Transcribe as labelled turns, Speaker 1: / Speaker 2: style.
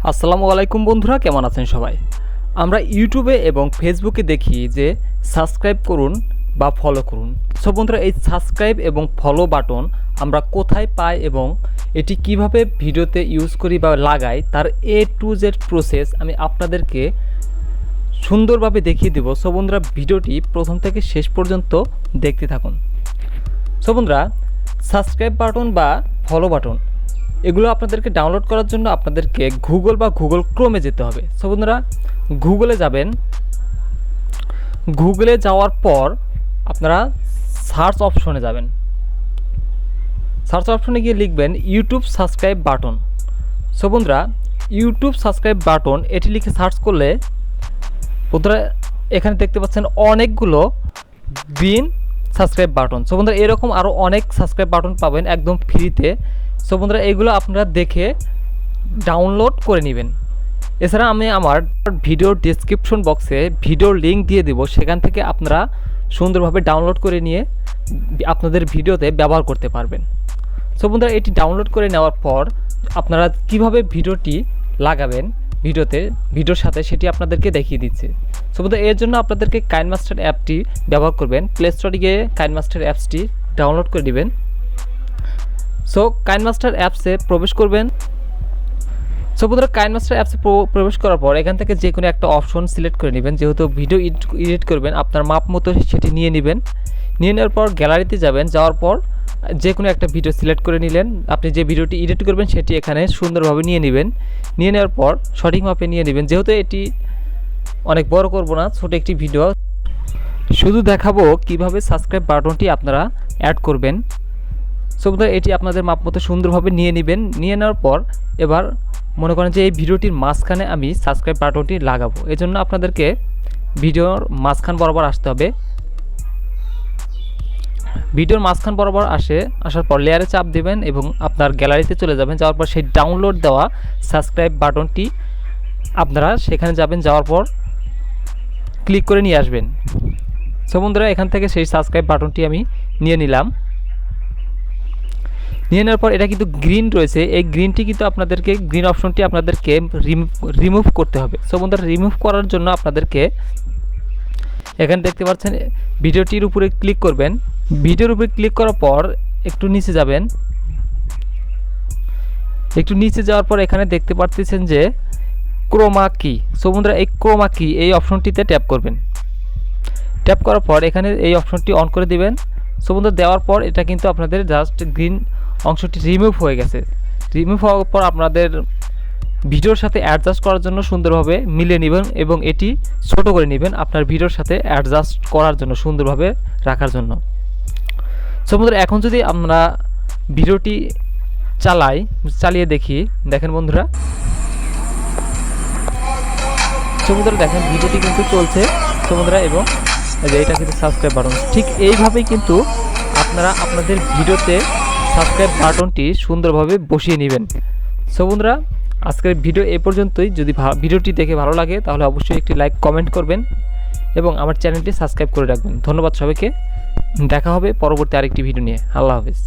Speaker 1: আসসালামু আলাইকুম বন্ধুরা, কেমন আছেন সবাই? আমরা ইউটিউবে এবং ফেসবুকে দেখি যে সাবস্ক্রাইব করুন বা ফলো করুন। সো বন্ধুরা, এই সাবস্ক্রাইব এবং ফলো বাটন আমরা কোথায় পাই এবং এটি কিভাবে ভিডিওতে ইউজ করি বা লাগাই তার A to Z প্রসেস আমি আপনাদেরকে সুন্দরভাবে দেখিয়ে দেব। সো বন্ধুরা, ভিডিওটি প্রথম থেকে শেষ পর্যন্ত দেখতে থাকুন। সো বন্ধুরা, সাবস্ক্রাইব বাটন বা ফলো বাটন এগুলো আপনাদেরকে ডাউনলোড করার জন্য আপনাদেরকে গুগল বা গুগল ক্রোমে যেতে হবে। সো বন্ধুরা, গুগলে যাবেন। গুগলে যাওয়ার পর আপনারা সার্চ অপশনে যাবেন। সার্চ অপশনে গিয়ে লিখবেন ইউটিউব সাবস্ক্রাইব বাটন। সো বন্ধুরা, ইউটিউব সাবস্ক্রাইব বাটন এটি লিখে সার্চ করলে বন্ধুরা এখানে দেখতে পাচ্ছেন অনেকগুলো গ্রিন সাবস্ক্রাইব বাটন। সো বন্ধুরা, এরকম আরও অনেক সাবস্ক্রাইব বাটন পাবেন একদম ফ্রিতে। সো বন্ধুরা, এগুলো আপনারা দেখে ডাউনলোড করে নেবেন। এছাড়া আমি আমার ভিডিওর ডেসক্রিপশন বক্সে ভিডিওর লিঙ্ক দিয়ে দেব, সেখান থেকে আপনারা সুন্দরভাবে ডাউনলোড করে নিয়ে আপনাদের ভিডিওতে ব্যবহার করতে পারবেন। সো বন্ধুরা, এটি ডাউনলোড করে নেওয়ার পর আপনারা কিভাবে ভিডিওটি লাগাবেন ভিডিওর সাথে সেটি আপনাদেরকে দেখিয়ে দিচ্ছে। সো বন্ধুরা, এর জন্য আপনাদেরকে কাইনমাস্টার অ্যাপটি ব্যবহার করবেন। প্লে স্টোরে গিয়ে কাইনমাস্টার অ্যাপসটি ডাউনলোড করে নেবেন। সো কাইনমাস্টার অ্যাপসে প্রবেশ করবেন। সো বন্ধুরা, কাইনমাস্টার অ্যাপসে প্রবেশ করার পর এখান থেকে যে কোনো একটা অপশন সিলেক্ট করে নেবেন। যেহেতু ভিডিও এডিট করবেন আপনার মাপ মতো সেটি নিয়ে নেবেন। নিয়ে নেওয়ার পর গ্যালারিতে যাবেন। যাওয়ার পর যে কোনো একটা ভিডিও সিলেক্ট করে নিলেন। আপনি যে ভিডিওটি এডিট করবেন সেটি এখানে সুন্দরভাবে নিয়ে নেবেন। নিয়ে নেওয়ার পর সঠিক মাপে নিয়ে নেবেন। যেহেতু এটি অনেক বড় করব না, ছোট একটি ভিডিও শুধু দেখাবো কিভাবে সাবস্ক্রাইব বাটনটি আপনারা অ্যাড করবেন। সো বন্ধুরা, এটি আপনাদের মাপ মতো সুন্দরভাবে নিয়ে নেবেন। নিয়ে নেওয়ার পর এবার মনে করেন যে এই ভিডিওটির মাঝখানে আমি সাবস্ক্রাইব বাটনটি লাগাবো। এজন্য আপনাদেরকে ভিডিওর মাঝখান বরাবর আসতে হবে। ভিডিওর মাঝখান বরাবর আসার পর লেয়ারে চাপ দেবেন এবং আপনার গ্যালারিতে চলে যাবেন। যাওয়ার পর সেই ডাউনলোড দেওয়া সাবস্ক্রাইব বাটনটি আপনারা সেখানে যাবেন। যাওয়ার পর ক্লিক করে নিয়ে আসবেন। সো বন্ধুরা, এখান থেকে সেই সাবস্ক্রাইব বাটনটি আমি নিয়ে নিলাম। নিয়ে নেওয়ার পর এটা কিন্তু গ্রিন রয়েছে, এই গ্রিনটি কিন্তু আপনাদেরকে গ্রিন অপশনটি আপনাদেরকে রিমুভ করতে হবে। সো বন্ধুরা, রিমুভ করার জন্য আপনাদেরকে এখানে দেখতে পাচ্ছেন ভিডিওটির উপরে ক্লিক করবেন। ভিডিওর উপরে ক্লিক করার পর একটু নিচে যাবেন। একটু নিচে যাওয়ার পর এখানে দেখতে পাচ্ছেন যে ক্রোমা কি। সো বন্ধুরা, এই ক্রোমা কি এই অপশনটিতে ট্যাপ করবেন। ট্যাপ করার পর এখানে এই অপশনটি অন করে দিবেন। সো বন্ধুরা, দেওয়ার পর এটা কিন্তু আপনাদের জাস্ট গ্রিন অংশটি রিমুভ হয়ে গেছে। রিমুভ হওয়ার পর আপনাদের ভিডিওর সাথে অ্যাডজাস্ট করার জন্য সুন্দরভাবে মিলিয়ে নেবেন এবং এটি ছোট করে নেবেন আপনার ভিডিওর সাথে অ্যাডজাস্ট করার জন্য, সুন্দরভাবে রাখার জন্য। সো বন্ধুরা, এখন যদি আমরা ভিডিওটি চালিয়ে দেখেন বন্ধুরা। সো বন্ধুরা, দেখেন ভিডিওটি কিন্তু চলছে। সো বন্ধুরা, এবং এটা কিন্তু সাবস্ক্রাইব বাটন। ঠিক এইভাবেই কিন্তু আপনারা আপনাদের ভিডিওতে সাবস্ক্রাইব বাটনটি সুন্দরভাবে বসিয়ে নেবেন। সো বন্ধুরা, আজকের ভিডিও এ পর্যন্তই। যদি ভিডিওটি দেখে ভালো লাগে তাহলে অবশ্যই একটি লাইক কমেন্ট করবেন এবং আমার চ্যানেলটি সাবস্ক্রাইব করে রাখবেন। ধন্যবাদ সবাইকে। দেখা হবে পরবর্তী আরেকটি ভিডিও নিয়ে। আল্লাহ হাফেজ।